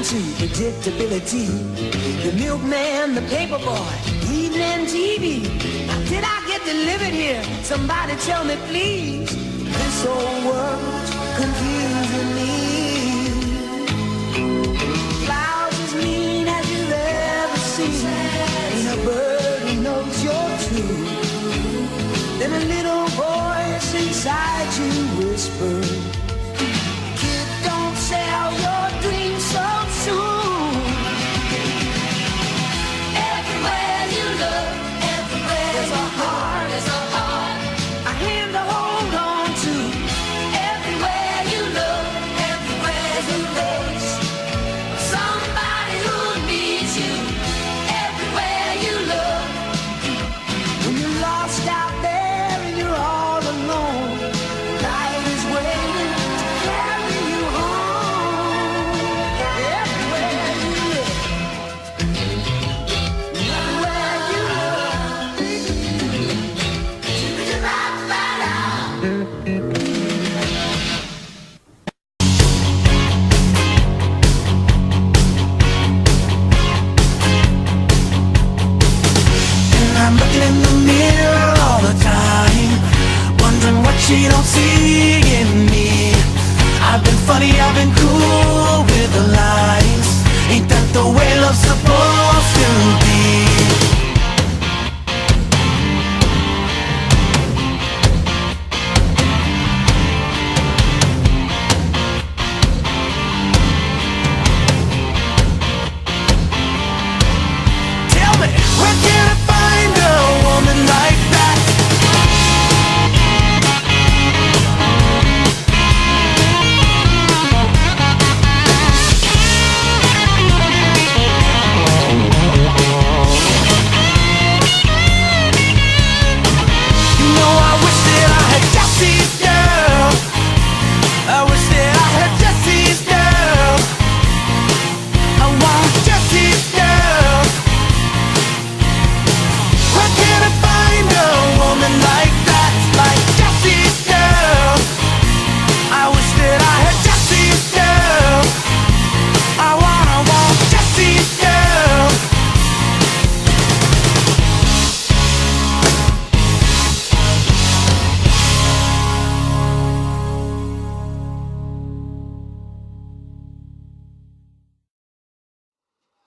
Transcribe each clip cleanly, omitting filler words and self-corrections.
to predictability. The milkman, the paper boy, evening TV. Now, did I get delivered here? Somebody tell me, please. This whole world's confusing me. Clouds as mean as you've ever seen. Ain't a bird who knows you're true. Then a little voice inside you whispers, kid, don't sell your dreams so soon. Everywhere you look, everywhere there's a heart, a hand to hold on to. Everywhere you look, everywhere's a place, somebody who needs you. Everywhere you look, when you're lost out there and you're all alone, life is waiting to carry you home. Everywhere you look, everywhere you look, and I'm looking in the mirror all the time, wondering what she don't see in me. I've been funny, I've been cool with the lines. Ain't that the way love's supposed to be? Tell me, where can I find a woman like that? You know, I wish that I had Jesse's girl. I wish that I had Jesse's girl. I want Jesse's girl. Where can I find a woman like that? Like Jesse's girl. I wish that I had Jesse's girl. I want Jesse's girl.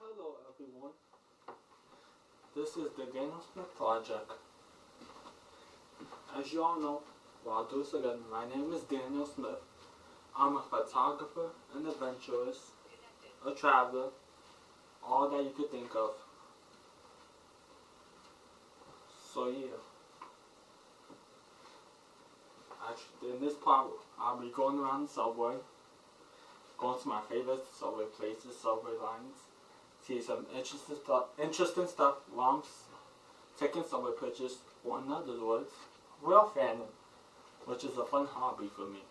Hello everyone, this is the Daniel Smith Project. As you all know, well, I'll do this again, my name is Daniel Smith. I'm a photographer, an adventurist, a traveler, all that you could think of. So yeah, actually in this part I'll be going around the subway, going to my favorite subway places, subway lines, see some interesting stuff while I'm taking subway pictures, or in other words, railfanning, which is a fun hobby for me.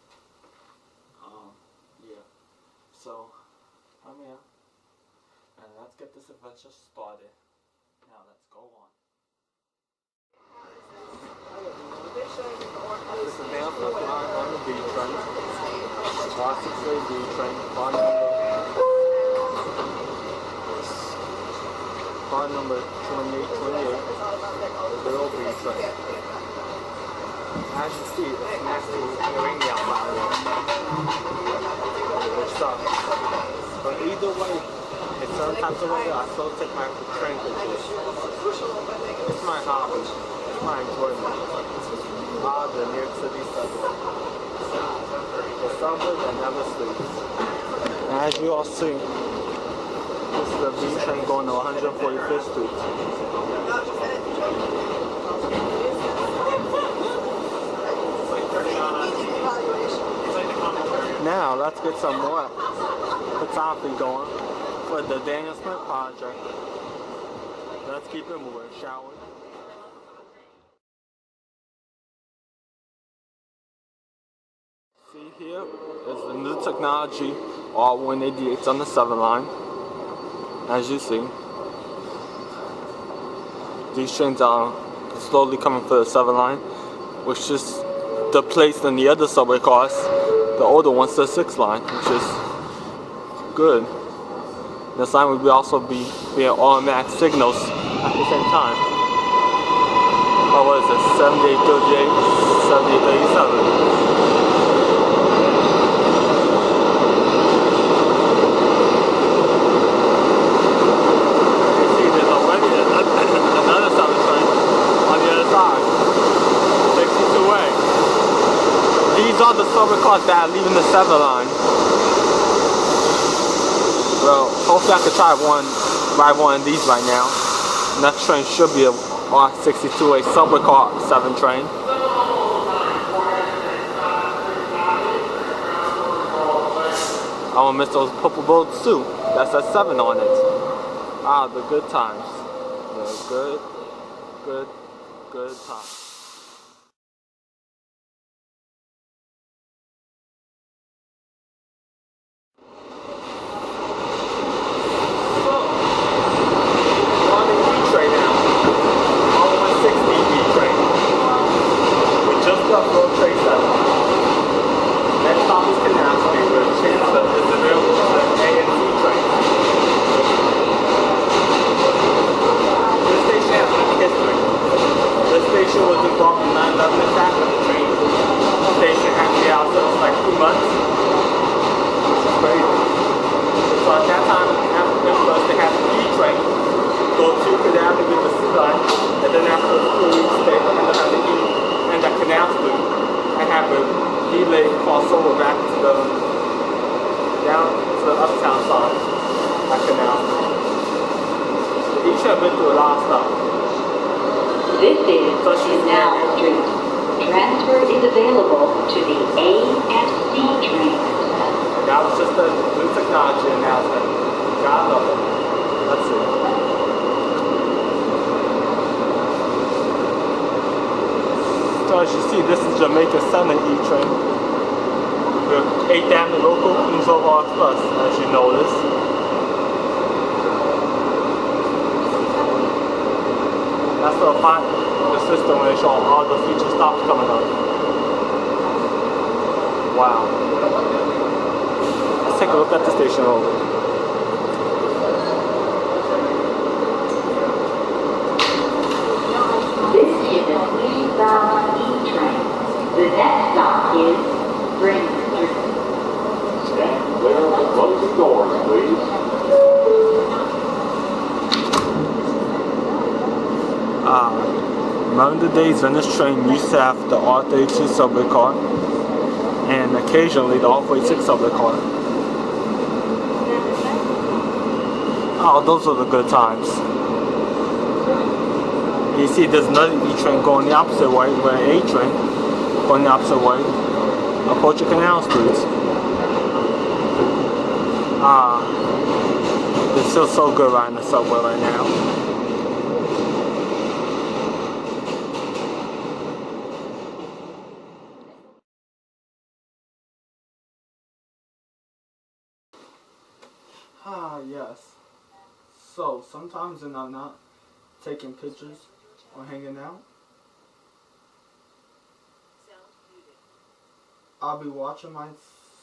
Yeah. So, come here, and let's get this adventure started. Now let's go on. This is Daniel Smith line on the B train. R68 B train, car number 2828, the little B train. As you see, it's next to the Ringout line, which sucks. But either way, it's sometimes the way I still take my train pictures. It's my hobby, it's my enjoyment. The New York City subway. The subway that never sleeps. And as you all see, this is the B train going to 145th Street. Now let's get some more photography going for the Daniel Smith Project. Let's keep it moving, shall we? See here is the new technology, R188 on the 7 line. As you see, these trains are slowly coming for the 7 line, which is the place in the other subway cars, the older ones, the 6 line, which is good. The sign would also be automatic signals at the same time. Oh, what is it? 7838, 7837. Another subway train on the other side. 62A. These are the subway cars that are leaving the 7 line. Well, hopefully I could ride one of these right now. Next train should be a R68 subway car 7 train. I won't miss those purple boats too. That's a 7 on it. Ah, the good times. The good times. This is now Street. Transfer is available to the A and C train. That was just a new technology announcement. God love it. Let's see. So as you see, this is Jamaica Southern E train. The 8th Avenue local comes over Express, as you notice. That's the system when they show all the future stops coming up. Wow. Let's take a look at the station over. This is a eastbound E train. The next stop is Spring Street. Stand clear of the closing doors, please. Remember the days when this train used to have the R32 subway car and occasionally the R46 subway car. Oh, those were the good times. You see there's another E train going the opposite way, where an A train going the opposite way, approaching Canal Street. It feels so good riding the subway right now. Yes. So, sometimes when I'm not taking pictures or hanging out, I'll be watching my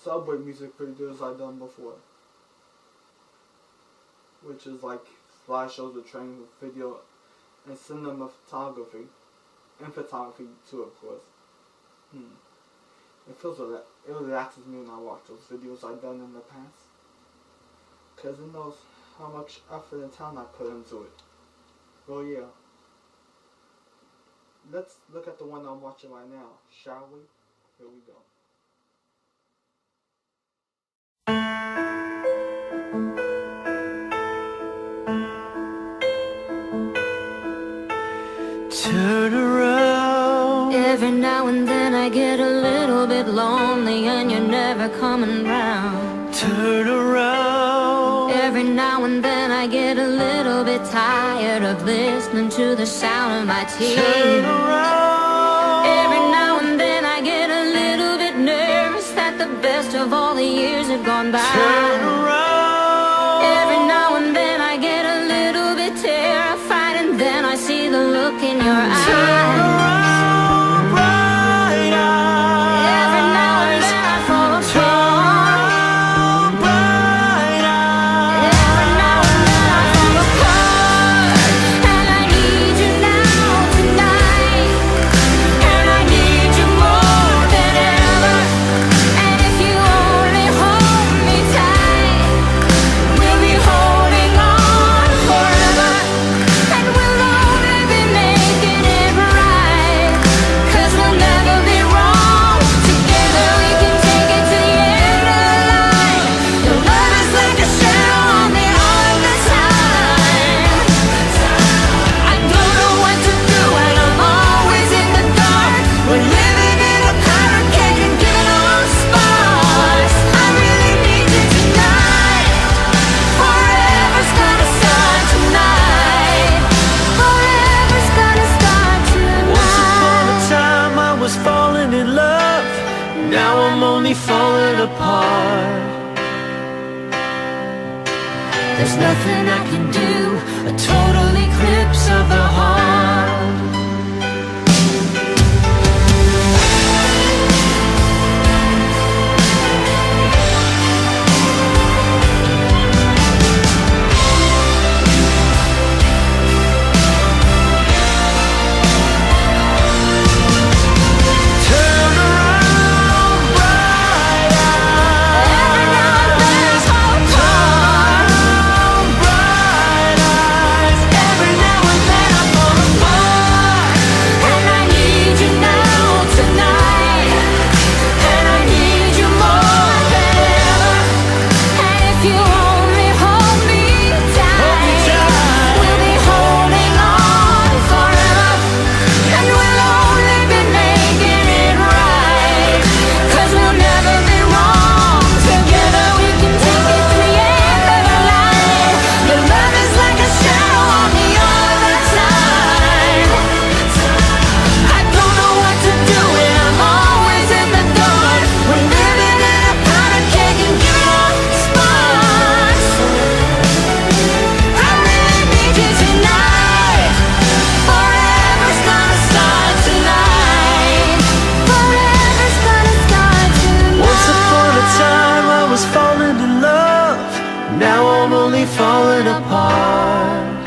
subway music videos I've done before. Which is like slideshows of train with video and cinematography. And photography too, of course. It relaxes me when I watch those videos I've done in the past. Because it knows how much effort and time I put into it. Well, yeah. Let's look at the one I'm watching right now, shall we? Here we go. Turn around. Every now and then I get a little bit lonely and you're never coming round. Turn around. Every now and then I get a little bit tired of listening to the sound of my tears. Turn around. Every now and then I get a little bit nervous that the best of all the years have gone by. Turn around. Every now and then I get a little bit terrified and then I see the look in your eyes. Turn around. Every now nothing I can do. A total eclipse of the heart. Falling apart.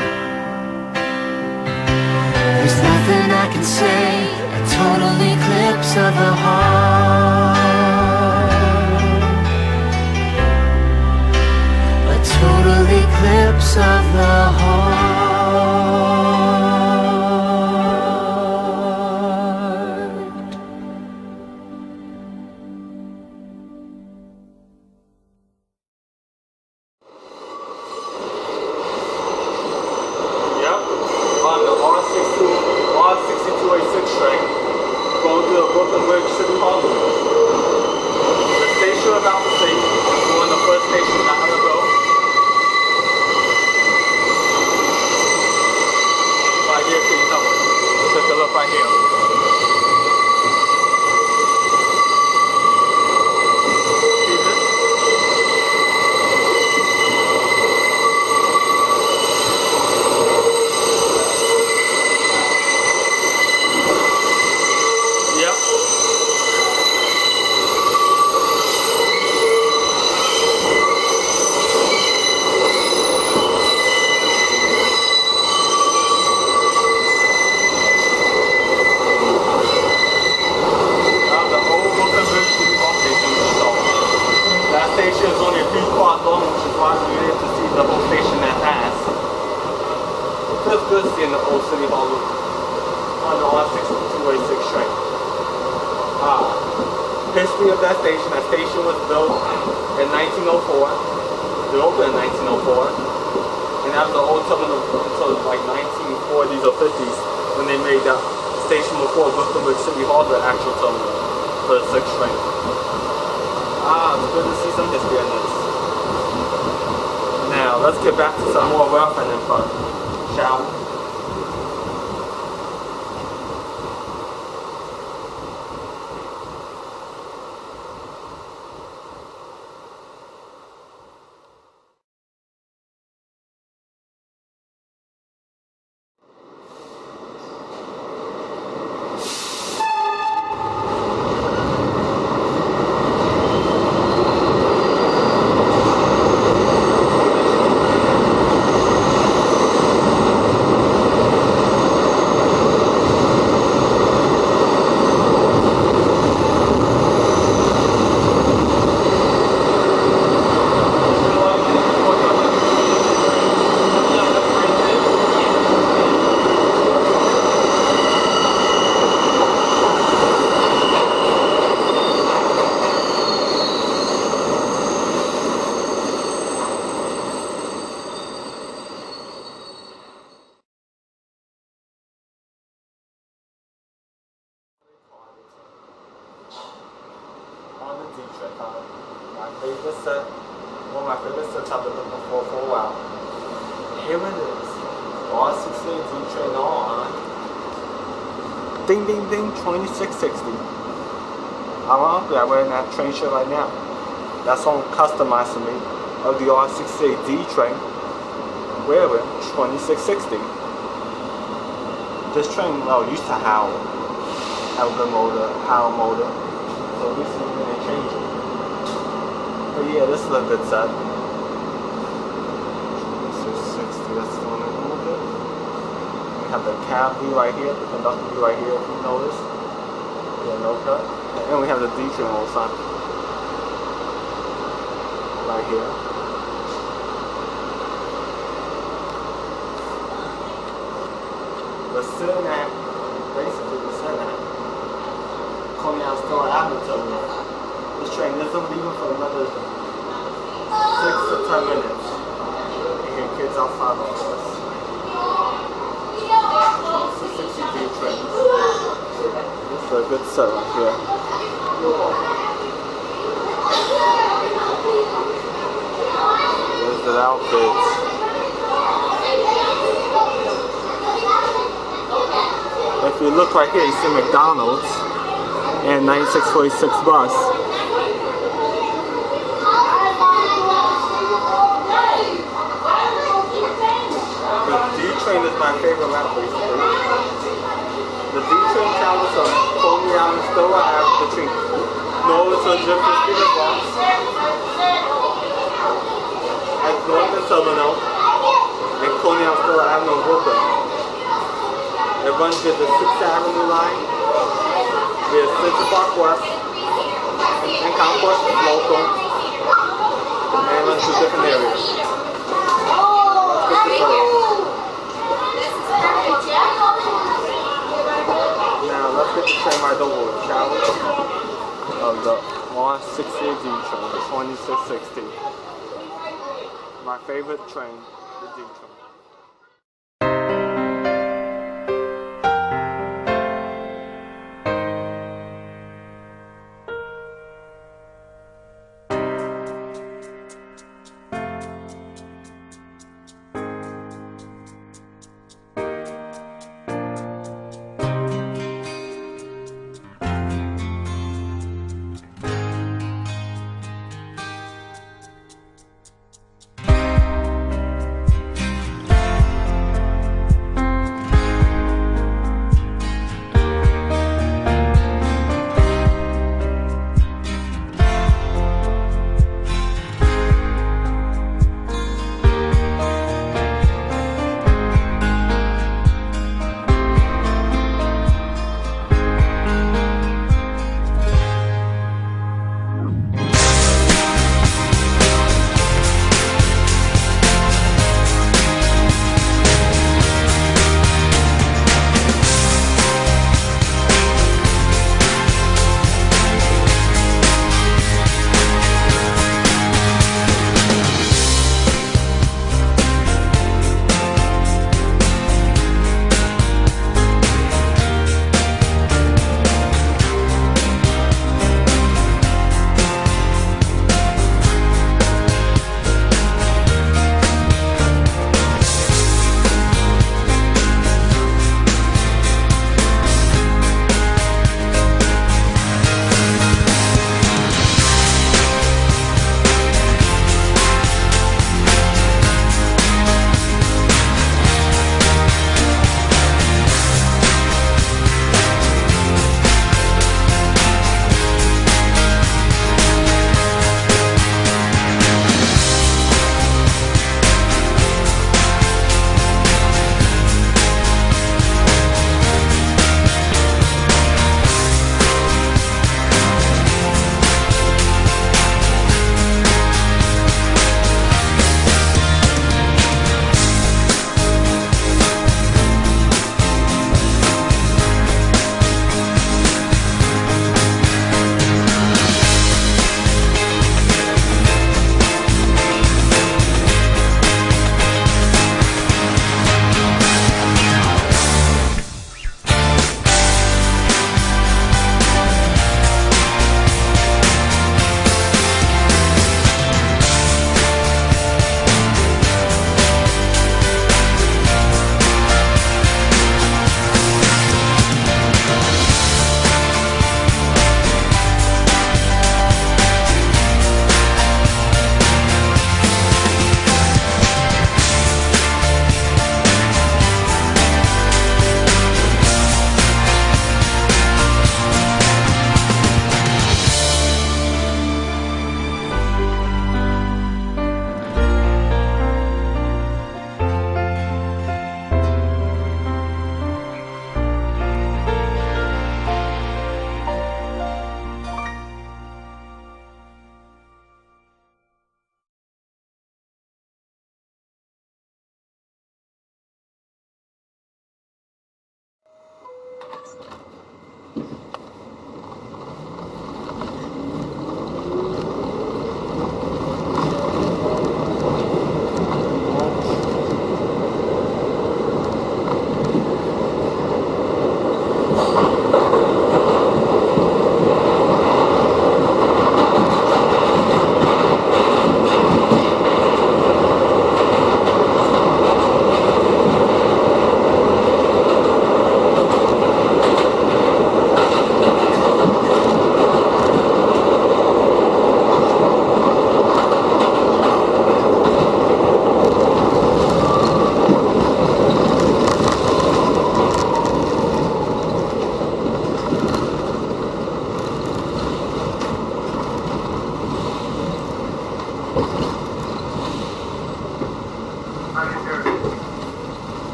There's nothing I can say. A total eclipse of the heart. A total eclipse of the heart. On the R6286 train, going to the Brooklyn Bridge City Hall. The station we're about to see is one of the first stations I had to go. Right here, can you tell me? Take a look right here. See this? Station is only a few quads long, which is why we need to see the whole station that has. It feels good seeing the old City Hall loop on the R6286 train. History of that station was built in 1904. It opened in 1904. And that was the old terminal until like 1940s or 50s when they made that station before Brooklyn Bridge City Hall the actual terminal for the 6th train. It's good to see some history in this. Now, let's get back to some more railfanning fun, shall we? My favorite set, one of my favorite sets I've been looking for a while. Here it is, R68 D-Train on. Ding ding ding, 2660. I'm wearing that train shirt right now. That's on customized to me of the R68 D-Train. Railway 2660. This train used to have the motor, Howl motor. So recently they changed it. But yeah, this is a good set. 2660, that's the one I moved it. We have the cab view right here, the conductor view right here, if you notice. Yeah, no cut. And we have the D train on sign. Right here. We're sitting at, basically we're sitting at Coney Avenue terminal. This train isn't leaving for another 6 to 10 minutes. You hear kids outside of us. 60 train. This is a good set right here. There's the outfits. If you look right here, you see McDonald's and 9646 bus. The D train is my favorite route, basically. The D train travels from Coney Island Stowe Ave between Norwich and Jefferson Street and Bronx. At Northern Terminal and Coney Island Stowe Avenue in Brooklyn. It runs via the 6th Avenue line, via Central Park West, and Concourse local, and it runs to different areas. Let's get this over. Now let's get the train right over, shall we? Of the 160 D train, the 2660. My favorite train, the D train.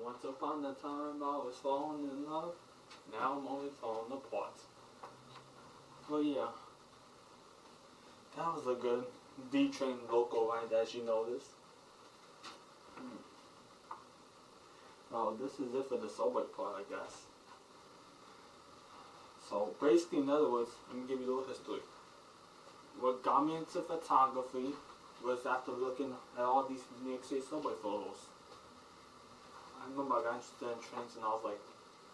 Once upon a time I was falling in love, now I'm only falling apart. Well, yeah, that was a good D-Train local ride, as you noticed. Well, this is it for the subway part, I guess. So basically, in other words, let me give you a little history. What got me into photography was after looking at all these New York City subway photos. I remember I got interested in trains when I was like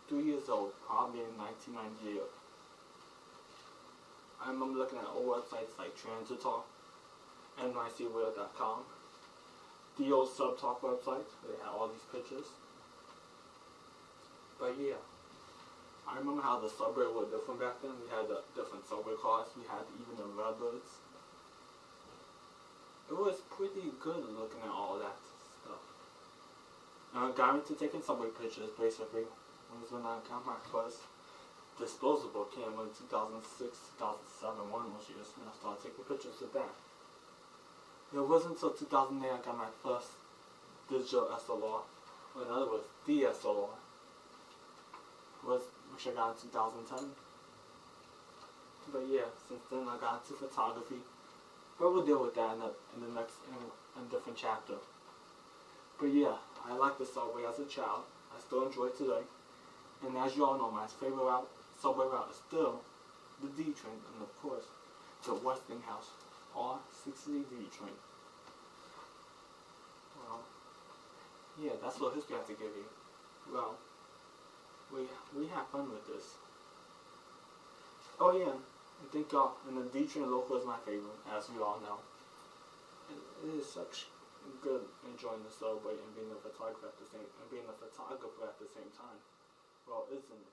3 years old, probably in 1998. I remember looking at old websites like Transitor, nycrail.com, the old Subtalk website where they had all these pictures. But yeah, I remember how the subway was different back then. We had the different subway cars, we had even the Redbirds. It was pretty good looking at all that stuff. Got me to taking subway pictures basically. It was when I got my first disposable camera in 2006, 2007, one of those years, and I started taking pictures with that. It wasn't until 2008 I got my first digital SLR, or in other words, DSLR, which I got in 2010. But yeah, since then I got into photography. But we'll deal with that in the next in a different chapter. But yeah, I liked the subway as a child. I still enjoy it today. And as you all know, my favorite subway route is still the D train, and of course, the Westinghouse R68 D train. Well, yeah, that's what history has to give you. Well, we have fun with this. Oh yeah, I think and the D train local is my favorite, as we all know. It is such good enjoying the subway and being a photographer at the same time. Well, isn't it?